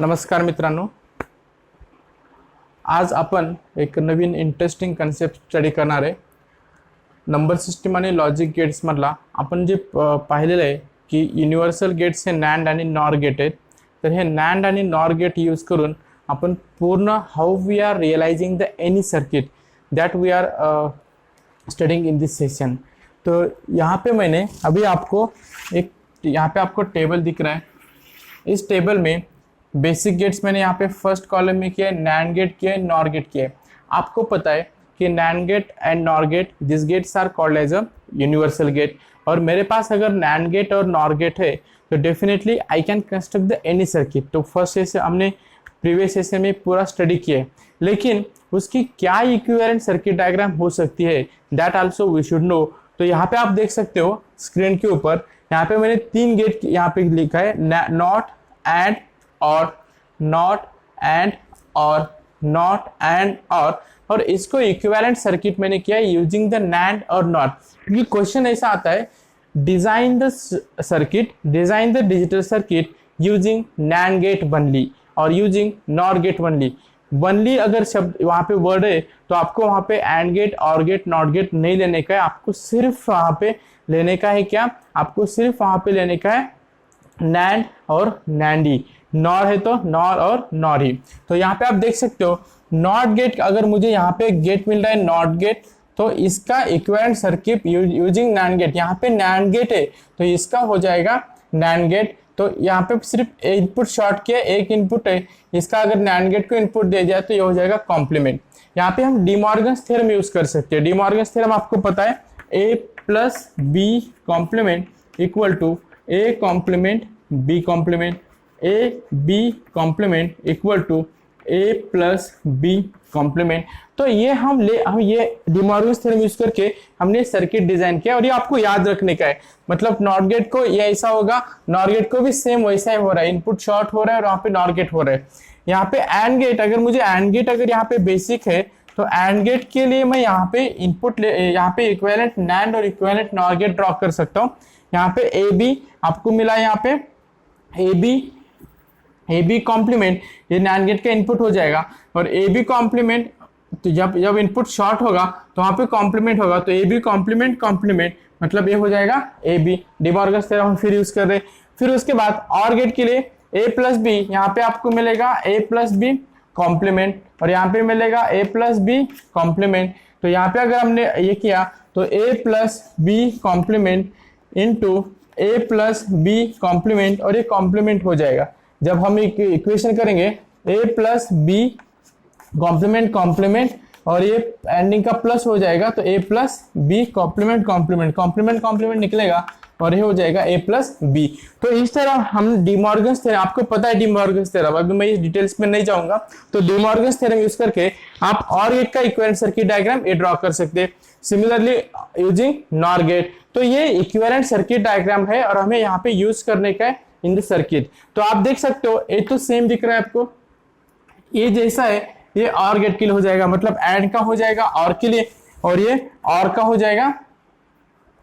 नमस्कार मित्रांनो, आज आपण एक नवीन इंटरेस्टिंग कन्सेप्ट स्टडी करणार आहे. नंबर सिस्टम आणि लॉजिक गेट्स मधला आपण जे पाहिलेलं आहे की युनिव्हर्सल गेट्स हे नॅन्ड आणि नॉर गेट आहेत. तर हे नॅन्ड आणि नॉर गेट यूज करून आपण पूर्ण how we are realising the any circuit that we are studying in this session. तो यहाँ पे मैंने अभी आपको यहाँ पे आपको टेबल दिख रहा है. इस टेबल में बेसिक गेट्स मैंने यहाँ पे फर्स्ट कॉलम में किया है, नैंड गेट किया है, नॉर गेट किया है. आपको पता है कि NAND gate and NOR gate this gates are called as a universal gate. और मेरे पास अगर नैंड गेट और नॉर गेट है तो definitely I can construct the any circuit. तो फर्स्ट सेशन हमने प्रीवियस सेशन में पूरा स्टडी किया है, लेकिन उसकी क्या इक्विवेलेंट सर्किट डायग्राम हो सकती है that also we should know. तो यहाँ पे आप देख सकते हो स्क्रीन के ऊपर, यहाँ पे मैंने 3 गेट यहाँ पे लिखा है, नॉट एंड और नॉट एंड और नॉट एंड और इसको इक्विवेलेंट सर्किट मैंने किया है यूजिंग द नैंड और नॉट. क्योंकि क्वेश्चन ऐसा आता है, design the circuit, design the digital circuit using NAND gate only और using NOR gate only. Only अगर शब्द वहां पे वर्ड है तो आपको वहां पे एंड गेट और गेट नॉट गेट नहीं लेने का है. आपको सिर्फ वहां पे लेने का है क्या, आपको सिर्फ वहां पे लेने का है नैंड और नैंडी. नॉर है तो नॉर और नॉर ही. तो यहाँ पे आप देख सकते हो नॉट गेट, अगर मुझे यहाँ पे गेट मिल रहा है नॉट गेट, तो इसका equivalent circuit using NAND gate. यहाँ पे नैंड गेट है तो इसका हो जाएगा नैंड गेट. तो यहाँ पे सिर्फ इनपुट शॉर्ट किया, एक इनपुट है, इसका अगर नैंड गेट को इनपुट दे जाए तो ये हो जाएगा कॉम्प्लीमेंट. यहाँ पे हम डिमॉर्गन्स थ्योरम यूज कर सकते हैं. डिमॉर्गन्स थ्योरम आपको पता है, a plus B complement equal to a complement b complement, a b complement equal to a plus b complement. तो ये हम ये डिमॉर्गन्स थ्योरम यूज करके हमने सर्किट डिजाइन किया और ये आपको याद रखने का है. मतलब नॉट गेट को ये ऐसा होगा, नॉर गेट को भी सेम वैसा ही हो रहा है, इनपुट शॉर्ट हो रहा है और वहाँ पे नॉर गेट हो रहा है. यहाँ पे एंड गेट, अगर मुझे एंड गेट अगर यहाँ पे बेसिक है तो एंड गेट के लिए मैं यहाँ पे इनपुट यहाँ पे इक्विवेलेंट नैंड और इक्विवेलेंट नॉर गेट ड्रॉ कर सकता हूँ. यहाँ पे ए बी आपको मिला, यहाँ पे ए बी कॉम्प्लीमेंट, ये नैंड गेट का इनपुट हो जाएगा. और ए बी कॉम्प्लीमेंट, तो जब इनपुट शॉर्ट होगा तो वहां पे कॉम्प्लीमेंट होगा, तो ए बी कॉम्प्लीमेंट कॉम्प्लीमेंट मतलब ये हो जाएगा ए बी. डिमॉर्गन्स थ्योरम हम फिर यूज कर रहे. फिर उसके बाद और गेट के लिए ए प्लस बी, यहाँ पे आपको मिलेगा ए प्लस बी कॉम्प्लीमेंट और यहाँ पे मिलेगा ए प्लस बी कॉम्प्लीमेंट. तो यहाँ पे अगर हमने ये किया तो A plus B complement into A plus B complement और ये कॉम्प्लीमेंट हो जाएगा. जब हम एक इक्वेशन करेंगे A plus B complement complement और ये एंडिंग का प्लस हो जाएगा, तो A plus B complement complement complement complement निकलेगा और ये हो जाएगा ए प्लस बी. तो इस तरह हम डिमॉर्गन्स थ्योरम, आपको पता है डिमॉर्गन्स थ्योरम, अभी मैं इस डिटेल्स में नहीं जाऊंगा. तो डिमॉर्गन्स थ्योरम यूज करके आप और गेट का इक्विवेलेंट सर्किट डायग्राम ये ड्रॉ कर सकते हैं. Similarly using NOR gate. तो ये इक्विवेलेंट सर्किट डायग्राम है और हमें यहाँ पे यूज करने का है इन द सर्किट. तो आप देख सकते हो ये तो सेम दिख रहा है आपको, ये जैसा है ये और गेट के लिए हो जाएगा, मतलब एंड का हो जाएगा और के लिए, और ये और का हो जाएगा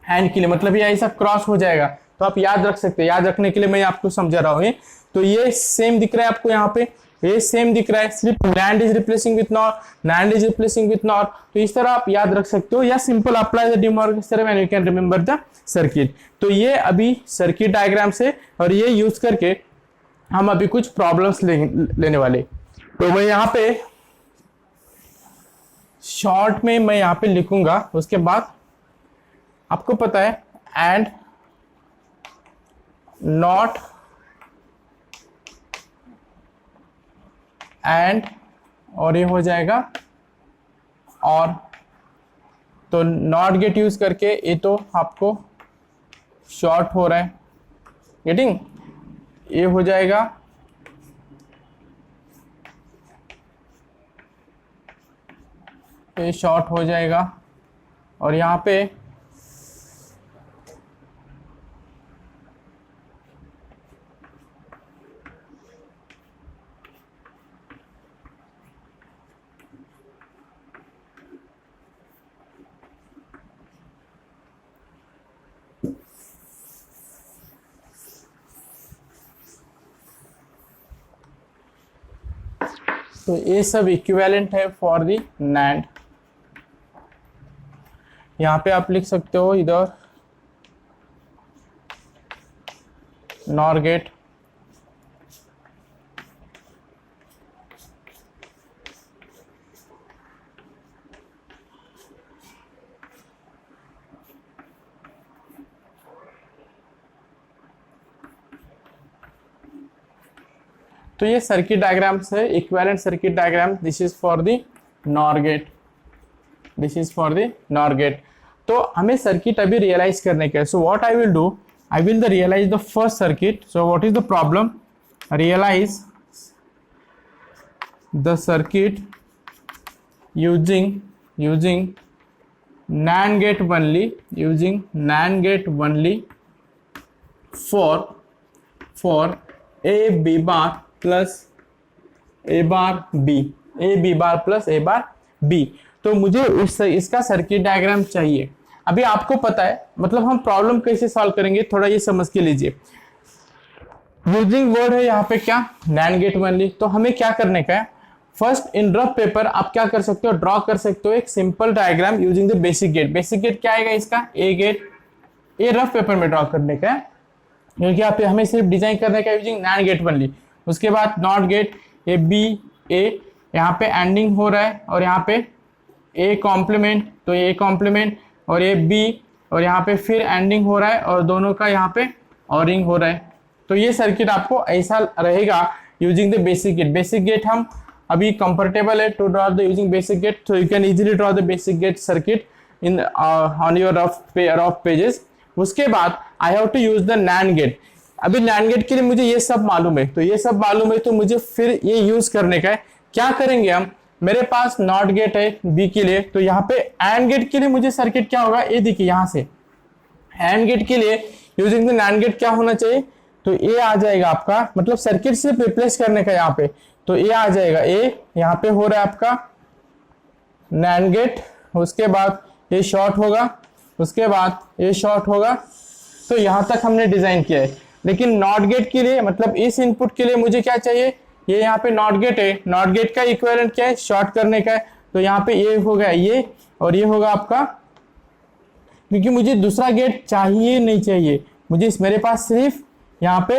एंड के लिए, मतलब ये ऐसा क्रॉस हो जाएगा. तो आप याद रख सकते हैं, याद रखने के लिए मैं आपको समझा रहा हूँ. तो ये सेम दिख रहा है आपको, यहाँ पे ये सेम दिख रहा है, सिर्फ NAND is replacing with nor, NAND is replacing with nor. तो इस तरह आप याद रख सकते हो, या simple apply the De Morgan's theorem and you can remember the circuit. तो ये अभी सर्किट डायग्राम से और ये यूज करके हम अभी कुछ प्रॉब्लम्स लेने वाले. तो मैं यहाँ पे शॉर्ट में मैं यहाँ पे लिखूंगा, उसके बाद आपको पता है एंड नॉट एंड और ये हो जाएगा और. तो नॉट गेट यूज करके ये तो आपको शॉर्ट हो रहा है, गेटिंग, ये हो जाएगा ये शॉर्ट हो जाएगा और यहाँ पे तो ये सब इक्विवेलेंट है फॉर दी नैंड। यहाँ पे आप लिख सकते हो इधर नॉर गेट, तो ये सर्किट डायग्राम्स है, equivalent circuit diagram. This is for the NOR gate, this is for the NOR gate. तो हमें सर्किट अभी रियलाइज करने का है। So what I will do, I will realise the first circuit. So what is the problem, realise the circuit using NAND gate only, using NAND gate only for A B bar plus A bar B, A B bar plus A bar B। तो मुझे इसका circuit diagram चाहिए। अभी आपको पता है, मतलब हम प्रॉब्लम कैसे सॉल्व करेंगे थोड़ा ये समझ के लीजिए। यूजिंग वर्ड है यहाँ पे क्या, NAND गेट ओनली। तो हमें क्या करने का है, फर्स्ट इन रफ पेपर आप क्या कर सकते हो, ड्रॉ कर सकते हो एक simple diagram using the basic gate. Basic gate क्या आएगा इसका, ए गेट। ये रफ पेपर में ड्रॉ करने का है, क्योंकि आप हमें सिर्फ डिजाइन करने का यूजिंग NAND गेट ओनली। उसके बाद नॉट गेट, ए बी ए, यहाँ पे एंडिंग हो रहा है और यहाँ पे ए कॉम्प्लीमेंट, तो ए कॉम्प्लीमेंट और ए बी, और यहाँ पे फिर एंडिंग हो रहा है और दोनों का यहाँ पे ऑरिंग हो रहा है। तो ये सर्किट आपको ऐसा रहेगा using the basic gate. Basic gate हम अभी कंफर्टेबल है to draw the using basic gate, so you can easily draw the basic gate circuit in on your rough pages। उसके बाद I have to use the NAND gate। अभी NAND gate के लिए मुझे ये सब मालूम है, तो ये सब मालूम है तो मुझे फिर ये यूज करने का है। क्या करेंगे हम, मेरे पास नॉट गेट है बी के लिए, तो यहाँ पे एंड गेट के लिए मुझे सर्किट क्या होगा, ये देखिए यहाँ से एंड गेट के लिए यूजिंग द NAND गेट क्या होना चाहिए, तो ये आ जाएगा आपका, मतलब सर्किट से रिप्लेस करने का यहाँ पे, तो ये आ जाएगा ए, यहाँ पे हो रहा है आपका NAND गेट। उसके बाद ये शॉर्ट होगा, उसके बाद ये शॉर्ट होगा। तो यहाँ तक हमने डिजाइन किया है। लेकिन नॉट गेट के लिए, मतलब इस इनपुट के लिए मुझे क्या चाहिए, ये यहाँ पे नॉट गेट है, नॉट गेट का इक्विवेलेंट क्या है, शॉर्ट करने का है। तो यहाँ पे ये होगा ये, और ये होगा आपका, क्योंकि मुझे दूसरा गेट चाहिए नहीं चाहिए, मुझे मेरे पास सिर्फ यहाँ पे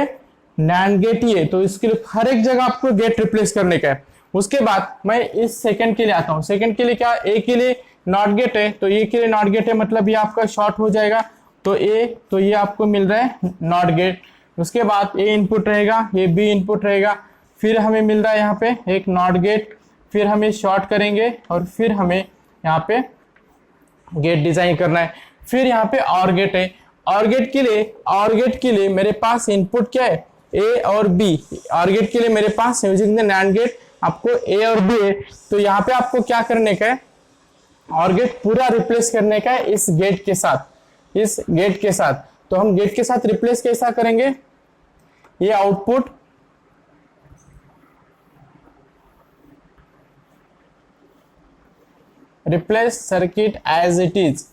NAND गेट ही है, तो इसके लिए हर एक जगह आपको गेट रिप्लेस करने का है। उसके बाद मैं इस सेकंड के लिए आता हूँ। सेकंड के लिए क्या, ए के लिए नॉट गेट है, तो ए के लिए नॉट गेट है, मतलब ये आपका शॉर्ट हो जाएगा, तो ए, तो ये आपको मिल रहा है नॉट गेट। उसके बाद ए इनपुट रहेगा, ये बी इनपुट रहेगा, फिर हमें मिल रहा है यहाँ पे एक नॉट गेट, फिर हमें शॉर्ट करेंगे और फिर हमें यहाँ पे गेट डिजाइन करना है। फिर यहाँ पे और गेट है, और गेट के लिए मेरे पास इनपुट क्या है, ए और बी। और गेट के लिए मेरे पास यूजिंग द NAND गेट आपको ए और बी है, तो यहाँ पे आपको क्या करने का है, और गेट पूरा रिप्लेस करने का है इस गेट के साथ, इस गेट के साथ। तो हम गेट के साथ रिप्लेस कैसा करेंगे, ये output replace circuit as it is,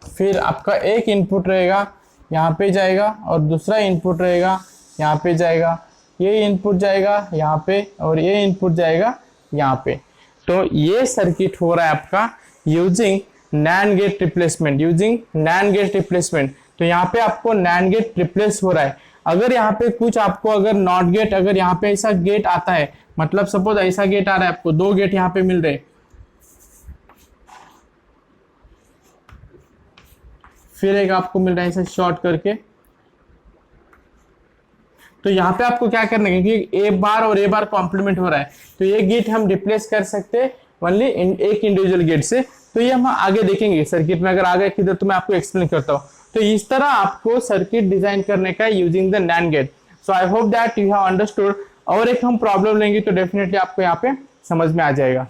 फिर आपका एक इनपुट रहेगा यहाँ पे जाएगा और दूसरा इनपुट रहेगा यहाँ पे जाएगा, ये इनपुट जाएगा यहाँ पे और ये इनपुट जाएगा यहाँ पे। तो ये सर्किट हो रहा है आपका using NAND gate replacement, using NAND gate replacement. तो यहाँ पे आपको NAND गेट रिप्लेस हो रहा है। अगर यहाँ पे कुछ आपको अगर नॉट गेट, अगर यहाँ पे ऐसा गेट आता है, मतलब सपोज ऐसा गेट आ रहा है, आपको दो गेट यहाँ पे मिल रहे, फिर एक आपको मिल रहा है ऐसे शॉर्ट करके, तो यहाँ पे आपको क्या करना है, क्योंकि ए बार और ए बार कॉम्प्लीमेंट हो रहा है, तो ये गेट हम रिप्लेस कर सकते हैं ओनली एक इंडिविजुअल गेट से। तो ये हम आगे देखेंगे सर्किट में, अगर आगे किधर तो मैं आपको एक्सप्लेन करता हूँ। तो इस तरह आपको सर्किट डिजाइन करने का using the NAND gate. So I hope that you have understood. और एक हम प्रॉब्लम लेंगे तो डेफिनेटली आपको यहाँ पे समझ में आ जाएगा।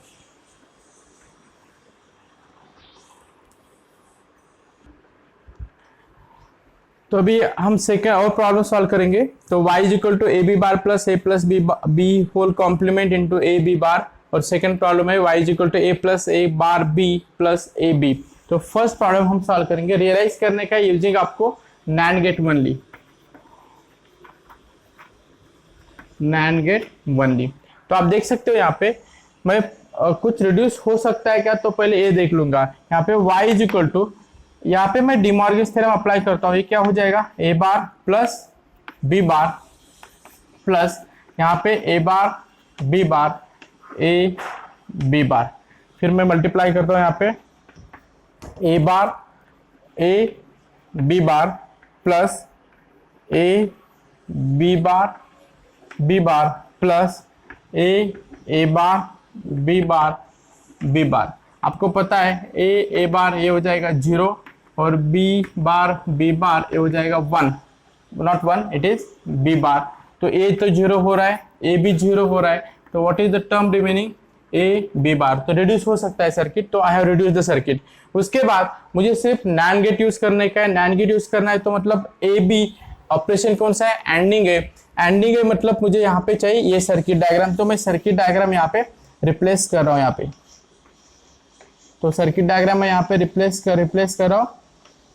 तो अभी हम सेकेंड और प्रॉब्लम सॉल्व करेंगे। तो y is equal to A B bar plus A plus B whole complement into A B bar, और सेकेंड प्रॉब्लम है y is equal to A plus A bar B plus A B. तो first problem हम solve करेंगे, realise करने का using आपको NAND gate only. NAND gate only. तो आप देख सकते हो यहाँ पे मैं कुछ रिड्यूस हो सकता है क्या, तो पहले ये देख लूंगा। यहाँ पे y इज इक्वल टू, यहाँ पे मैं डिमॉर्गन्स थ्योरम अप्लाई करता हूँ, ये क्या हो जाएगा a bar plus b bar plus यहाँ पे a bar b bar a b बार, फिर मैं मल्टीप्लाई करता हूँ यहाँ पे a bar a b bar plus a b bar plus a bar b बार। आपको पता है a बार ये हो जाएगा 0 और b बार ये हो जाएगा 1, नॉट 1 इट इज b बार। तो a तो 0 हो रहा है, a भी 0 हो रहा है, तो what is the term remaining a b बार। तो रिड्यूस हो सकता है सर्किट, तो I have reduce the circuit. उसके बाद मुझे सिर्फ नैंड गेट यूज करने का है। नैंड गेट यूज करना है तो मतलब ए बी ऑपरेशन कौन सा है, एंडिंग है। एंडिंग है मतलब मुझे यहाँ पे चाहिए ये सर्किट डायग्राम, तो मैं सर्किट डायग्राम यहाँ पे रिप्लेस कर रहा हूँ यहाँ पे। तो सर्किट डायग्राम मैं यहाँ पे रिप्लेस कर रहा हूँ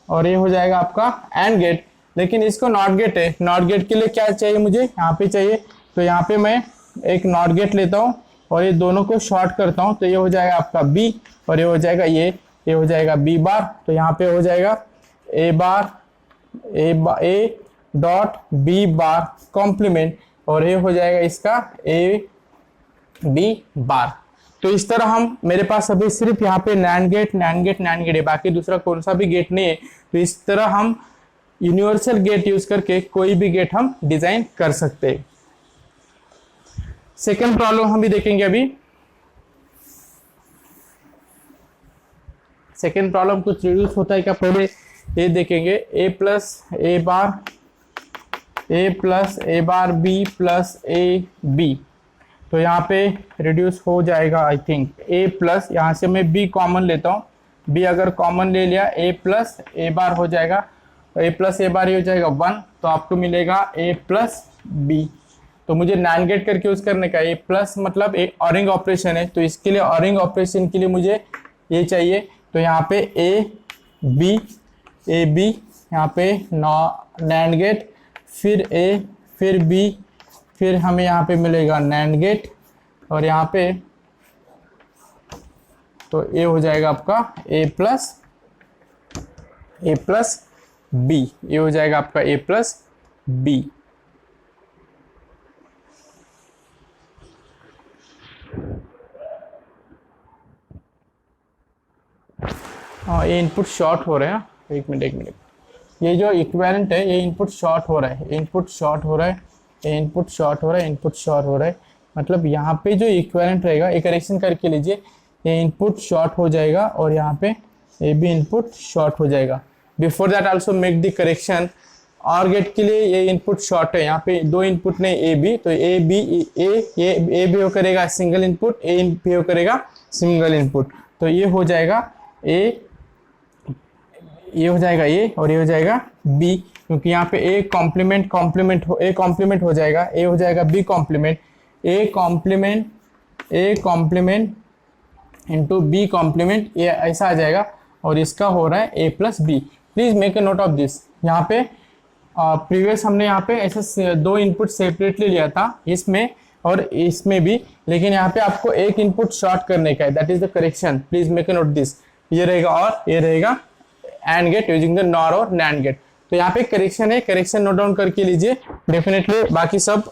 और ये हो जाएगा आपका एंड गेट। लेकिन इसको नॉट गेट है, नॉट गेट के लिए क्या चाहिए मुझे यहाँ पे चाहिए, तो यहाँ पे मैं एक नॉट गेट लेता हूँ और ये दोनों को शॉर्ट करता हूँ, तो ये हो जाएगा आपका बी और ये हो जाएगा ये हो जाएगा बी बार। तो यहाँ पे हो जाएगा A dot B bar complement और ये हो जाएगा इसका ए बी बार। तो इस तरह हम, मेरे पास अभी सिर्फ यहाँ पे नैंड गेट है, बाकी दूसरा कौन सा भी गेट नहीं है। तो इस तरह हम यूनिवर्सल गेट यूज करके कोई भी गेट हम डिजाइन कर सकते हैं। सेकेंड प्रॉब्लम हम भी देखेंगे अभी। सेकेंड प्रॉब्लम कुछ रिड्यूस होता है क्या, पहले ये देखेंगे a plus A bar B plus A B. तो यहाँ पे रिड्यूस हो जाएगा आई थिंक a प्लस, यहाँ से मैं b कॉमन लेता हूँ, b अगर कॉमन ले लिया a प्लस ए बार हो जाएगा, a प्लस ए बार ये हो जाएगा 1, तो आपको मिलेगा a प्लस b। तो मुझे नैंड गेट करके यूज करने का, a प्लस मतलब एक ऑरिंग ऑपरेशन है, तो इसके लिए ऑरिंग ऑपरेशन के लिए मुझे ये चाहिए। तो यहाँ पे ए बी यहाँ पे नैंड गेट, फिर a फिर b, फिर हमें यहाँ पे मिलेगा नैंड गेट और यहाँ पे तो ये हो जाएगा आपका a प्लस b, ये हो जाएगा आपका a प्लस b। हाँ ये इनपुट शॉर्ट हो रहे हैं, एक मिनट, ये जो इक्विवेलेंट है ये इनपुट शॉर्ट हो रहा है, इनपुट शॉर्ट हो रहा है, मतलब यहाँ पे जो इक्विवेलेंट रहेगा, एक करेक्शन करके लीजिए, ये इनपुट शॉर्ट हो जाएगा और यहाँ पे ये भी इनपुट शॉर्ट हो जाएगा। Before that also make the correction, और गेट के लिए ये इनपुट शॉर्ट है, यहाँ पे दो इनपुट नहीं ए बी, तो ए बी हो करेगा सिंगल इनपुट, ए बी हो करेगा सिंगल इनपुट, तो ये हो जाएगा ये हो जाएगा ए और ये हो जाएगा बी, क्योंकि यहाँ पे ए कॉम्प्लीमेंट हो जाएगा, ए हो जाएगा B complement, A complement into B complement, ये ऐसा आ जाएगा और इसका हो रहा है A plus B. Please make a note of this. यहाँ पे प्रीवियस हमने यहाँ पे ऐसा दो इनपुट सेपरेटली लिया था, इसमें और इसमें भी, लेकिन यहाँ पे आपको एक इनपुट शॉर्ट करने का है, that is the correction. Please make a note this. ये रहेगा और ये रहेगा AND gate using the NOR और नैंड गेट। तो यहाँ पे करेक्शन है, करेक्शन नोट डाउन करके लीजिए, डेफिनेटली बाकी सब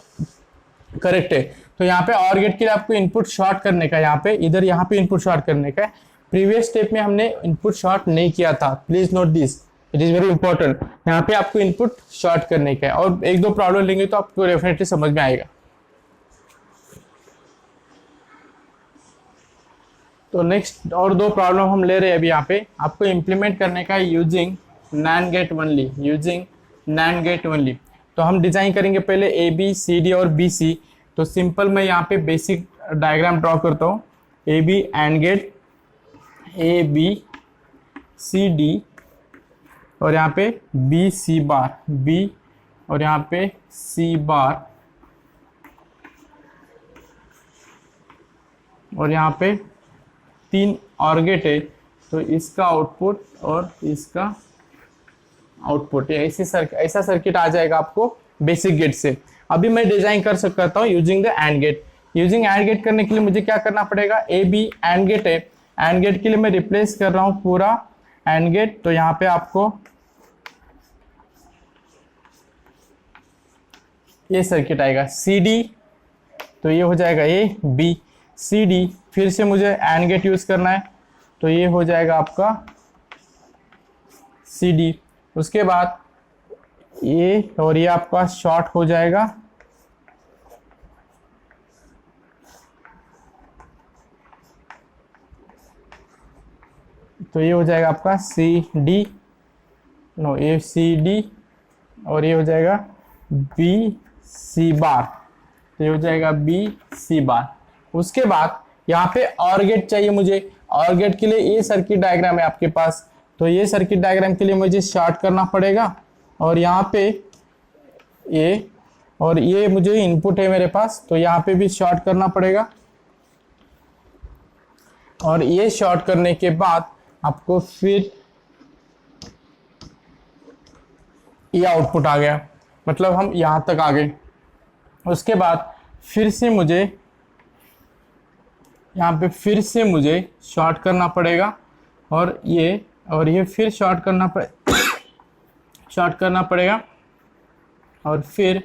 करेक्ट है। तो यहाँ पे और गेट के लिए आपको इनपुट शॉर्ट करने का, यहाँ पे इधर यहाँ पे इनपुट शॉर्ट करने का है। प्रीवियस स्टेप में हमने इनपुट शॉर्ट नहीं किया था, please note this, it is very important. यहाँ पे आपको इनपुट शॉर्ट करने का है और एक दो प्रॉब्लम लेंगे तो आपको डेफिनेटली समझ में आएगा। तो नेक्स्ट और दो प्रॉब्लम हम ले रहे हैं अभी। यहाँ पे आपको इम्प्लीमेंट करने का है यूजिंग नैंड गेट ओनली, तो हम डिजाइन करेंगे पहले ए बी सी डी और बी सी। तो सिंपल मैं यहाँ पे बेसिक डायग्राम ड्रॉ करता हूँ, A B AND gate, A B C D और यहाँ पे बी सी बार बी और यहाँ पे सी बार और यहाँ पे तीन और गेट है, तो इसका आउटपुट और इसका आउटपुट, ऐसा सर्किट आ जाएगा आपको बेसिक गेट से। अभी मैं डिजाइन कर सकता हूँ using the AND gate. Using AND gate करने के लिए मुझे क्या करना पड़ेगा, ए बी एंड गेट है, एंड गेट के लिए मैं रिप्लेस कर रहा हूँ पूरा एंड गेट। तो यहाँ पे आपको ये सर्किट आएगा सी डी, तो ये हो जाएगा ए बी सी डी। फिर से मुझे एंड गेट यूज करना है, तो ये हो जाएगा आपका सी डी। उसके बाद ये और ये आपका शॉर्ट हो जाएगा, तो ये हो जाएगा आपका सी डी, नो ए सी डी, और ये हो जाएगा बी सी बार, तो ये हो जाएगा बी सी बार। उसके बाद यहाँ पे और गेट चाहिए मुझे। और गेट के लिए ये सर्किट डायग्राम है आपके पास, तो ये सर्किट डायग्राम के लिए मुझे शॉर्ट करना पड़ेगा, और यहाँ पे ये और ये मुझे इनपुट है मेरे पास, तो यहाँ पे भी शॉर्ट करना पड़ेगा। और ये शॉर्ट करने के बाद आपको फिर ये आउटपुट आ गया, मतलब हम यहाँ तक आ गए। उसके बाद फिर से मुझे यहाँ पे फिर से मुझे शॉर्ट करना पड़ेगा, और ये फिर शॉर्ट करना पड़ेगा, और फिर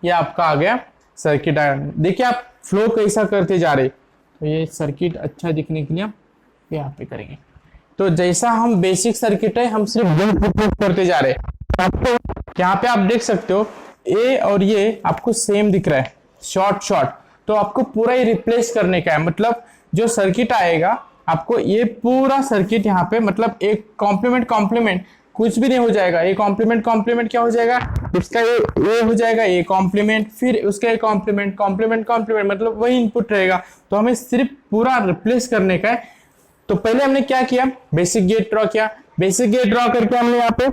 ये आपका आ गया सर्किट डायग्राम। देखिए आप फ्लो कैसा करते जा रहे, तो ये सर्किट अच्छा दिखने के लिए हम यहाँ पे करेंगे। तो जैसा हम बेसिक सर्किट है हम सिर्फ दो करते जा रहे हैं। आपको यहाँ पे आप देख सकते हो ए और ये आपको सेम दिख रहा है, शॉर्ट, तो आपको पूरा ही रिप्लेस करने का है। मतलब जो सर्किट आएगा आपको ये पूरा सर्किट यहाँ पे, मतलब एक कॉम्प्लीमेंट कुछ भी नहीं हो जाएगा। ये कॉम्प्लीमेंट क्या हो जाएगा, इसका ये हो जाएगा ये कॉम्प्लीमेंट, फिर उसका ये कॉम्प्लीमेंट, मतलब वही इनपुट रहेगा। तो हमें सिर्फ पूरा रिप्लेस करने का है। तो पहले हमने क्या किया, बेसिक गेट ड्रॉ किया। बेसिक गेट ड्रॉ करके हमने यहाँ पे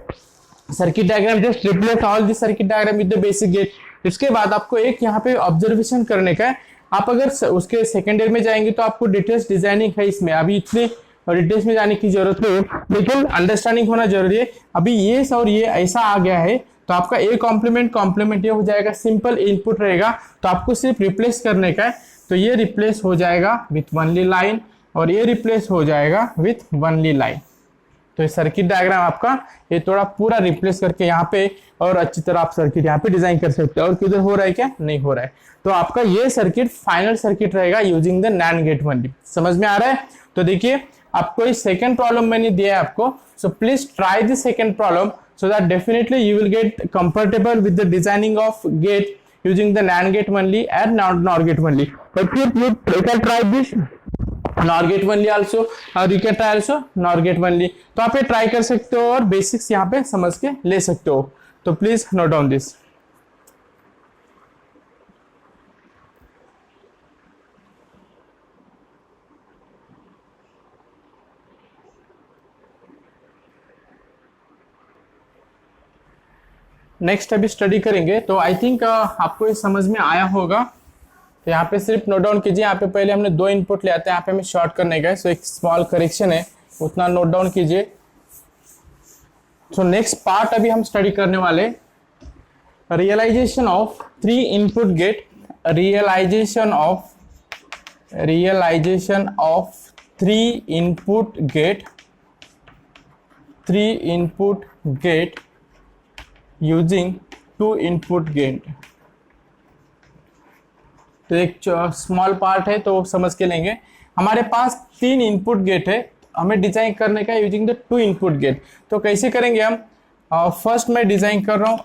circuit diagram just replace all this circuit diagram with the basic gate. इसके बाद आपको एक यहाँ पे ऑब्जर्वेशन करने का है। आप अगर उसके सेकेंड ईयर में जाएंगे तो आपको डिटेल्स डिजाइनिंग है इसमें, अभी इतने डिटेल्स में जाने की जरूरत नहीं है, लेकिन अंडरस्टैंडिंग होना जरूरी है। अभी ये और ये ऐसा आ गया है, तो आपका ए कॉम्प्लीमेंट ये हो जाएगा, सिंपल इनपुट रहेगा, तो आपको सिर्फ रिप्लेस करने का है। तो ये रिप्लेस हो जाएगा विथ वनली लाइन, और ये रिप्लेस हो जाएगा विथ वनली लाइन। तो ये सर्किट डायग्राम आपका ये थोड़ा पूरा रिप्लेस करके यहाँ पे और अच्छी तरह आप सर्किट यहाँ पे डिजाइन कर सकते हैं। और किधर हो रहा है, क्या नहीं हो रहा है, तो आपका ये सर्किट फाइनल सर्किट रहेगा using the NAND gate only. समझ में आ रहा है? तो देखिए आपको इस सेकंड प्रॉब्लम मैंने दिया है आपको, so please try the second problem so that definitely you will get comfortable with the designing of gate using the NAND gate only and NOR gate only. But you can try this NOR gate only also, or you can try also NOR gate only. तो आप ये try कर सकते हो और basics यहाँ पे समझ के ले सकते हो। तो please note down this. Next अभी स्टडी करेंगे, तो आई थिंक आपको ये समझ में आया होगा। तो यहाँ पे सिर्फ नोट डाउन कीजिए। यहाँ पे पहले हमने दो इनपुट ले आते हैं, यहाँ पे हमें शॉर्ट करने का है, सो एक स्मॉल करेक्शन है, उतना नोट डाउन कीजिए। सो नेक्स्ट पार्ट अभी हम स्टडी करने वाले realisation of three input gate, realisation of three input gate using two input gate. तो एक स्मॉल पार्ट है तो समझ के लेंगे। हमारे पास तीन इनपुट गेट है, हमें डिजाइन करने का using the two input gate. तो कैसे करेंगे हम? फर्स्ट मैं डिजाइन कर रहा हूँ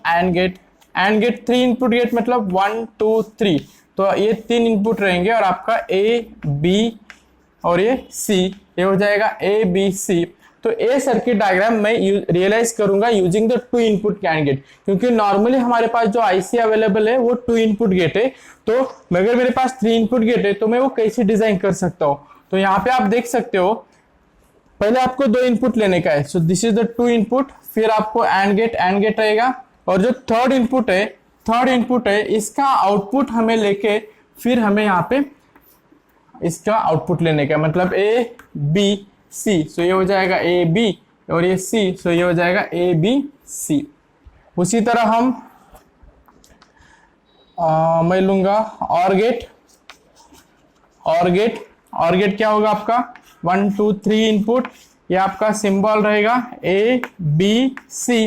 AND gate three input gate, मतलब 1 2 3। तो ये तीन इनपुट रहेंगे और आपका ए बी और ये सी, ये हो जाएगा ए बी सी। तो ए सर्किट डायग्राम मैं रियलाइज करूंगा using the two input AND gate, क्योंकि नॉर्मली हमारे पास जो आईसी अवेलेबल है वो टू इनपुट गेट है। तो अगर मेरे पास थ्री इनपुट गेट है तो मैं वो कैसे डिजाइन कर सकता हूँ? तो यहाँ पे आप देख सकते हो, पहले आपको दो इनपुट लेने का है, so this is the two input, फिर आपको एंड गेट रहेगा, और जो थर्ड इनपुट है इसका आउटपुट हमें लेके फिर हमें यहाँ पे इसका आउटपुट लेने का, मतलब ए बी सी, सो ये हो जाएगा ए बी, और ये सी, सो ये हो जाएगा ए बी सी। उसी तरह हम मैं लूंगा और गेट। और गेट क्या होगा आपका 1 2 3 इनपुट, ये आपका सिंबल रहेगा A B C,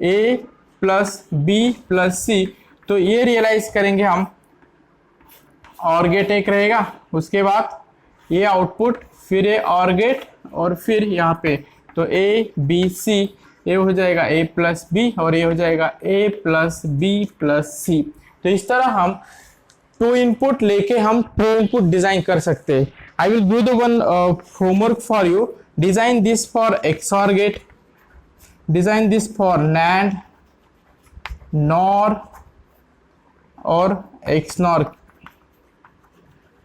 A plus B plus C. तो ये रियलाइज करेंगे हम, और गेट एक रहेगा, उसके बाद ये आउटपुट, फिर ये और गेट, और फिर यहाँ पे तो ए बी सी, ये हो जाएगा ए प्लस बी और ये हो जाएगा ए प्लस बी प्लस सी। तो इस तरह हम 2 इनपुट लेके हम 2 इनपुट डिजाइन कर सकते हैं। I will do the one homework for you. Design this for XOR gate, design this for NAND, NOR और XNOR।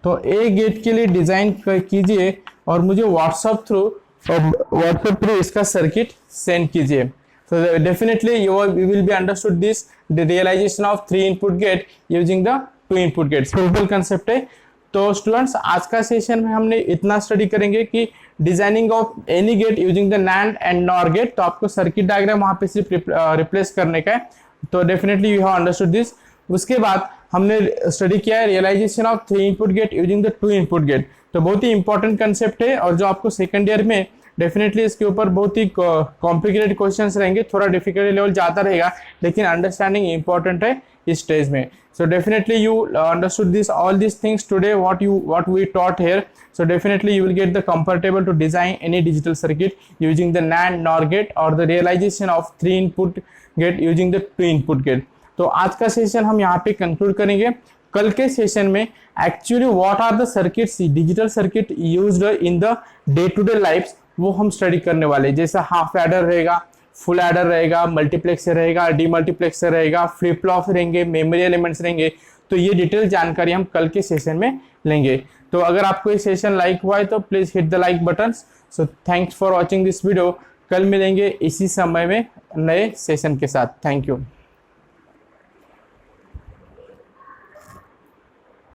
तो ए गेट के लिए डिजाइन कीजिए और मुझे व्हाट्सएप थ्रू इसका सर्किट सेंड कीजिए। So definitely you will be understood this, the realization of 3 input gate using the 2 input gate। Simple concept है। तो स्टूडेंट्स आज का सेशन में हमने इतना स्टडी करेंगे कि designing of any gate using the NAND and NOR gate. तो आपको सर्किट डायग्राम वहां पे सिर्फ रिप्लेस करने का है। तो definitely you have understood this. उसके बाद हमने स्टडी किया है realisation of 3 input gate using the 2 input gate. तो बहुत ही इंपॉर्टेंट कंसेप्ट है और जो आपको सेकंड ईयर में डेफिनेटली इसके ऊपर बहुत ही कॉम्प्लिकेटेड क्वेश्चंस रहेंगे, थोड़ा डिफिकल्टी लेवल ज़्यादा रहेगा, लेकिन अंडरस्टैंडिंग इंपॉर्टेंट है इस स्टेज में। So definitely you understood this all these things today what we taught here. So definitely you will get the comfortable to design any digital circuit using the NAND NOR gate or the realization of 3 input gate using the 2 input gate. तो आज का session हम यहाँ पे conclude करेंगे। कल के session में actually what are the circuits, digital circuit used in the day to day life, वो हम स्टडी करने वाले। जैसे हाफ एडर रहेगा, फुल एडर रहेगा, मल्टीप्लेक्सर रहेगा, डीमल्टीप्लेक्सर रहेगा, फ्लिप फ्लॉप रहेंगे, मेमोरी एलिमेंट्स रहेंगे। तो ये डिटेल जानकारी हम कल के सेशन में लेंगे। तो अगर आपको ये सेशन लाइक हुआ है तो please hit the like button. So thanks for watching this video. कल मिलेंगे इसी समय में नए सेशन के साथ। Thank you.